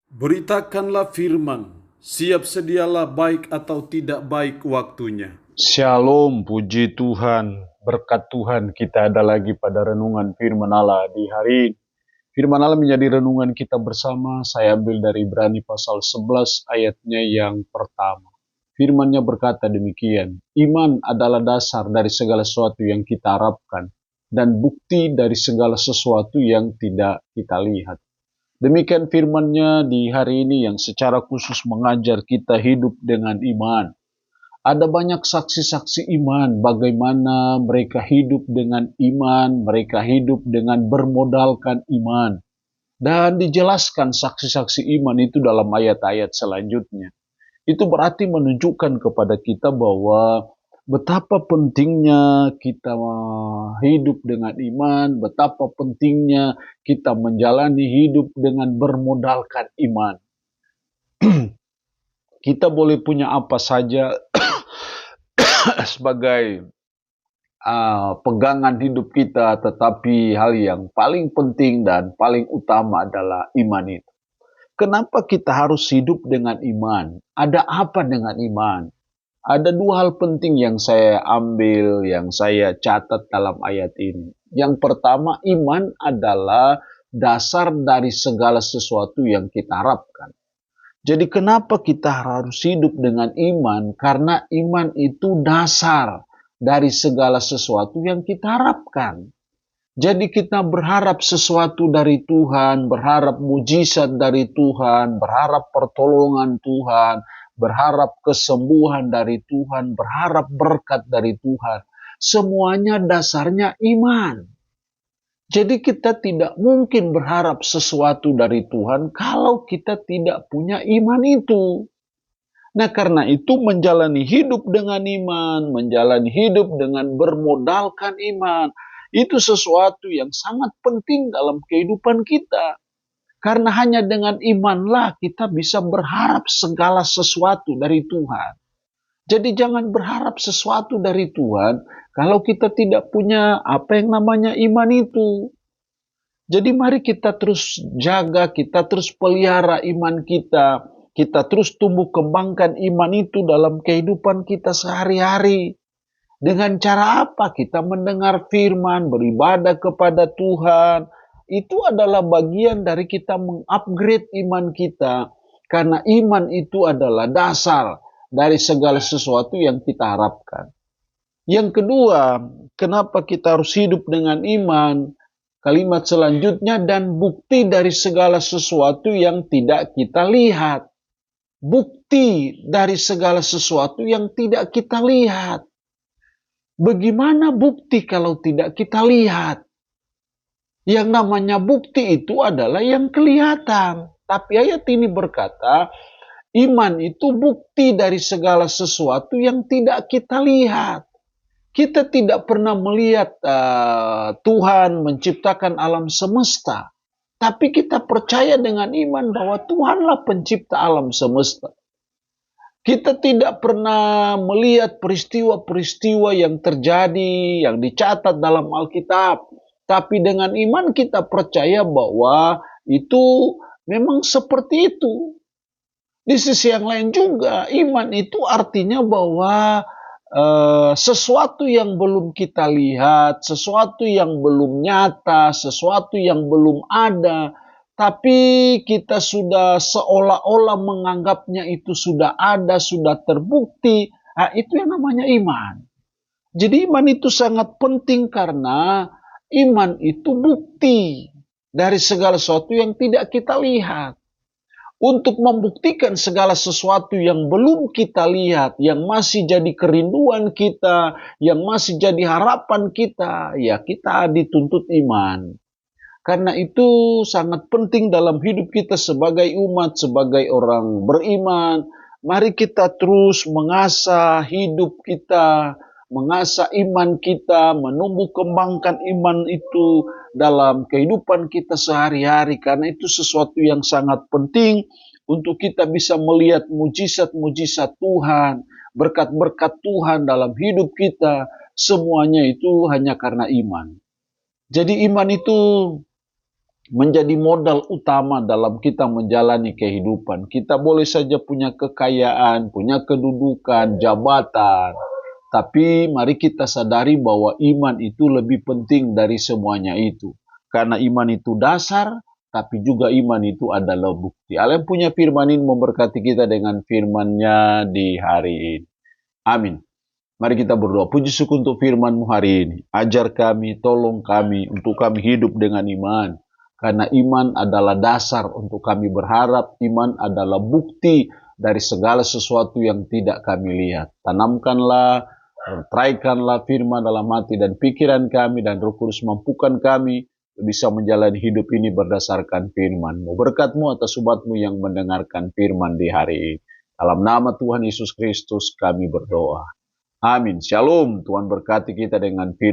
Beritakanlah firman, siap sedialah baik atau tidak baik waktunya. Shalom, puji Tuhan. Berkat Tuhan kita ada lagi pada renungan firman Allah di hari ini. Firman Allah menjadi renungan kita bersama. Saya ambil dari Ibrani pasal 11 ayatnya yang pertama. Firman-Nya berkata demikian, iman adalah dasar dari segala sesuatu yang kita harapkan dan bukti dari segala sesuatu yang tidak kita lihat. Demikian firman-Nya di hari ini yang secara khusus mengajar kita hidup dengan iman. Ada banyak saksi-saksi iman, bagaimana mereka hidup dengan iman, mereka hidup dengan bermodalkan iman. Dan dijelaskan saksi-saksi iman itu dalam ayat-ayat selanjutnya. Itu berarti menunjukkan kepada kita bahwa betapa pentingnya kita hidup dengan iman, betapa pentingnya kita menjalani hidup dengan bermodalkan iman. Kita boleh punya apa saja sebagai pegangan hidup kita, tetapi hal yang paling penting dan paling utama adalah iman itu. Kenapa kita harus hidup dengan iman? Ada apa dengan iman? Ada dua hal penting yang saya ambil, yang saya catat dalam ayat ini. Yang pertama, iman adalah dasar dari segala sesuatu yang kita harapkan. Jadi kenapa kita harus hidup dengan iman? Karena iman itu dasar dari segala sesuatu yang kita harapkan. Jadi kita berharap sesuatu dari Tuhan, berharap mujizat dari Tuhan, berharap pertolongan Tuhan, berharap kesembuhan dari Tuhan, berharap berkat dari Tuhan. Semuanya dasarnya iman. Jadi kita tidak mungkin berharap sesuatu dari Tuhan kalau kita tidak punya iman itu. Nah, karena itu menjalani hidup dengan iman, menjalani hidup dengan bermodalkan iman, itu sesuatu yang sangat penting dalam kehidupan kita. Karena hanya dengan imanlah kita bisa berharap segala sesuatu dari Tuhan. Jadi jangan berharap sesuatu dari Tuhan kalau kita tidak punya apa yang namanya iman itu. Jadi mari kita terus jaga, kita terus pelihara iman kita. Kita terus tumbuh kembangkan iman itu dalam kehidupan kita sehari-hari. Dengan cara apa? Kita mendengar firman, beribadah kepada Tuhan. Itu adalah bagian dari kita mengupgrade iman kita. Karena iman itu adalah dasar dari segala sesuatu yang kita harapkan. Yang kedua, kenapa kita harus hidup dengan iman? Kalimat selanjutnya, dan bukti dari segala sesuatu yang tidak kita lihat. Bukti dari segala sesuatu yang tidak kita lihat. Bagaimana bukti kalau tidak kita lihat? Yang namanya bukti itu adalah yang kelihatan. Tapi ayat ini berkata, iman itu bukti dari segala sesuatu yang tidak kita lihat. Kita tidak pernah melihat Tuhan menciptakan alam semesta. Tapi kita percaya dengan iman bahwa Tuhanlah pencipta alam semesta. Kita tidak pernah melihat peristiwa-peristiwa yang terjadi, yang dicatat dalam Alkitab. Tapi dengan iman kita percaya bahwa itu memang seperti itu. Di sisi yang lain juga, iman itu artinya bahwa sesuatu yang belum kita lihat, sesuatu yang belum nyata, sesuatu yang belum ada, tapi kita sudah seolah-olah menganggapnya itu sudah ada, sudah terbukti. Nah, itu yang namanya iman. Jadi iman itu sangat penting karena iman itu bukti dari segala sesuatu yang tidak kita lihat. Untuk membuktikan segala sesuatu yang belum kita lihat, yang masih jadi kerinduan kita, yang masih jadi harapan kita, ya kita dituntut iman. Karena itu sangat penting dalam hidup kita sebagai umat, sebagai orang beriman. Mari kita terus mengasah hidup kita, mengasah iman kita, menumbuh kembangkan iman itu dalam kehidupan kita sehari-hari. Karena itu sesuatu yang sangat penting untuk kita bisa melihat mujizat-mujizat Tuhan, berkat-berkat Tuhan dalam hidup kita. Semuanya itu hanya karena iman. Jadi iman itu menjadi modal utama dalam kita menjalani kehidupan. Kita boleh saja punya kekayaan, punya kedudukan, jabatan, tapi mari kita sadari bahwa iman itu lebih penting dari semuanya itu. Karena iman itu dasar, tapi juga iman itu adalah bukti. Allah yang punya firman ini memberkati kita dengan firman-Nya di hari ini. Amin. Mari kita berdoa. Puji syukur untuk firman-Mu hari ini. Ajar kami, tolong kami untuk kami hidup dengan iman. Karena iman adalah dasar untuk kami berharap. Iman adalah bukti dari segala sesuatu yang tidak kami lihat. Tanamkanlah, traikanlah firman dalam hati dan pikiran kami, dan Roh Kudus mampukan kami bisa menjalani hidup ini berdasarkan firman-Mu. Berkat-Mu atas umat-Mu yang mendengarkan firman di hari ini. Dalam nama Tuhan Yesus Kristus kami berdoa. Amin. Shalom. Tuhan berkati kita dengan firman.